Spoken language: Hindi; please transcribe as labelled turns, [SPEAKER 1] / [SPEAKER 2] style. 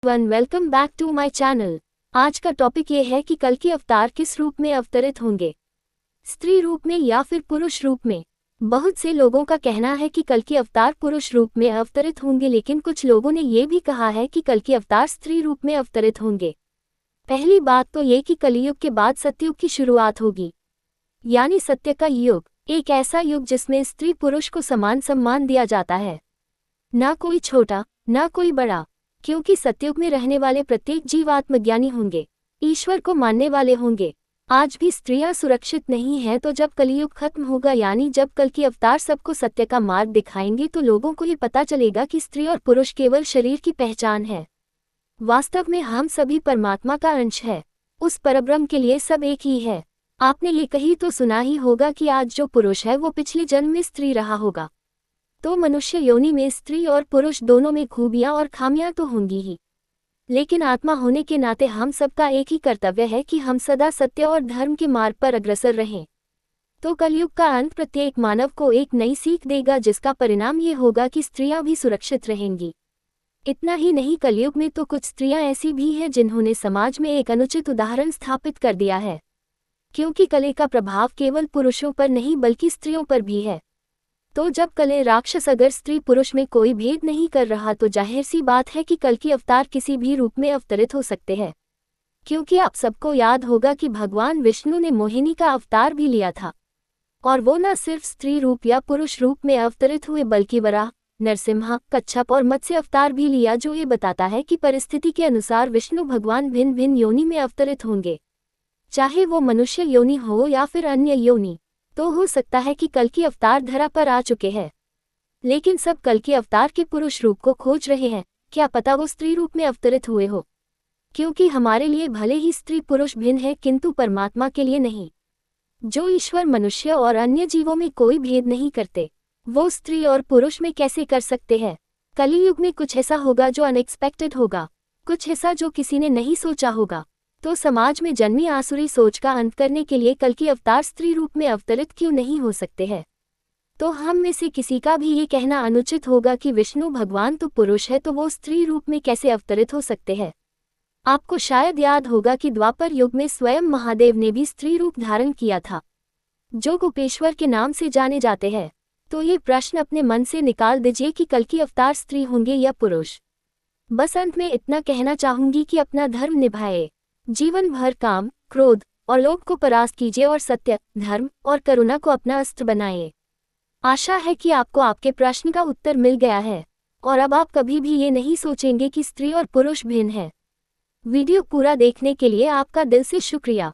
[SPEAKER 1] Everyone, welcome back to my channel. आज का टॉपिक ये है कि कल के अवतार किस रूप में अवतरित होंगे, स्त्री रूप में या फिर पुरुष रूप में। बहुत से लोगों का कहना है कि कल के अवतार पुरुष रूप में अवतरित होंगे, लेकिन कुछ लोगों ने ये भी कहा है कि कल के अवतार स्त्री रूप में अवतरित होंगे। पहली बात तो ये कि कलियुग के बाद सतयुग की शुरुआत होगी, यानी सत्य का युग, एक ऐसा युग जिसमें स्त्री पुरुष को समान सम्मान दिया जाता है, ना कोई छोटा ना कोई बड़ा, क्योंकि सतयुग में रहने वाले प्रत्येक जीव आत्मज्ञानी होंगे, ईश्वर को मानने वाले होंगे। आज भी स्त्रियां सुरक्षित नहीं हैं, तो जब कलियुग खत्म होगा, यानी जब कल की अवतार सबको सत्य का मार्ग दिखाएंगे, तो लोगों को ये पता चलेगा कि स्त्री और पुरुष केवल शरीर की पहचान है। वास्तव में हम सभी परमात्मा का अंश है, उस परब्रह्म के लिए सब एक ही है। आपने ये कही तो सुना ही होगा कि आज जो पुरुष है वो पिछले जन्म में स्त्री रहा होगा, तो मनुष्य योनि में स्त्री और पुरुष दोनों में खूबियां और खामियां तो होंगी ही, लेकिन आत्मा होने के नाते हम सबका एक ही कर्तव्य है कि हम सदा सत्य और धर्म के मार्ग पर अग्रसर रहें। तो कलयुग का अंत प्रत्येक मानव को एक नई सीख देगा, जिसका परिणाम ये होगा कि स्त्रियां भी सुरक्षित रहेंगी। इतना ही नहीं, कलयुग में तो कुछ स्त्रियां ऐसी भी हैं जिन्होंने समाज में एक अनुचित उदाहरण स्थापित कर दिया है, क्योंकि कले का प्रभाव केवल पुरुषों पर नहीं बल्कि स्त्रियों पर भी है। तो जब कले राक्षस अगर स्त्री पुरुष में कोई भेद नहीं कर रहा, तो जाहिर सी बात है कि कल की अवतार किसी भी रूप में अवतरित हो सकते हैं। क्योंकि आप सबको याद होगा कि भगवान विष्णु ने मोहिनी का अवतार भी लिया था, और वो न सिर्फ स्त्री रूप या पुरुष रूप में अवतरित हुए बल्कि वराह, नरसिम्हा, कच्छप और मत्स्य अवतार भी लिया, जो ये बताता है कि परिस्थिति के अनुसार विष्णु भगवान भिन्न भिन्न योनि में अवतरित होंगे, चाहे वो मनुष्य योनि हो या फिर अन्य योनि। तो हो सकता है कि कल की अवतार धरा पर आ चुके हैं, लेकिन सब कल के अवतार के पुरुष रूप को खोज रहे हैं। क्या पता वो स्त्री रूप में अवतरित हुए हो, क्योंकि हमारे लिए भले ही स्त्री पुरुष भिन्न है, किंतु परमात्मा के लिए नहीं। जो ईश्वर मनुष्य और अन्य जीवों में कोई भेद नहीं करते, वो स्त्री और पुरुष में कैसे कर सकते हैं। कलियुग में कुछ ऐसा होगा जो अनएक्सपेक्टेड होगा, कुछ ऐसा जो किसी ने नहीं सोचा होगा। तो समाज में जन्मी आसुरी सोच का अंत करने के लिए कल की अवतार स्त्री रूप में अवतरित क्यों नहीं हो सकते हैं। तो हम में से किसी का भी ये कहना अनुचित होगा कि विष्णु भगवान तो पुरुष है, तो वो स्त्री रूप में कैसे अवतरित हो सकते हैं। आपको शायद याद होगा कि द्वापर युग में स्वयं महादेव ने भी स्त्री रूप धारण किया था, जो गोपेश्वर के नाम से जाने जाते हैं। तो ये प्रश्न अपने मन से निकाल दीजिए कि कल की अवतार स्त्री होंगे या पुरुष। बस अंत में इतना कहना चाहूंगी कि अपना धर्म निभाए, जीवन भर काम, क्रोध और लोभ को परास्त कीजिए और सत्य, धर्म और करुणा को अपना अस्त्र बनाइए। आशा है कि आपको आपके प्रश्न का उत्तर मिल गया है, और अब आप कभी भी ये नहीं सोचेंगे कि स्त्री और पुरुष भिन्न हैं। वीडियो पूरा देखने के लिए आपका दिल से शुक्रिया।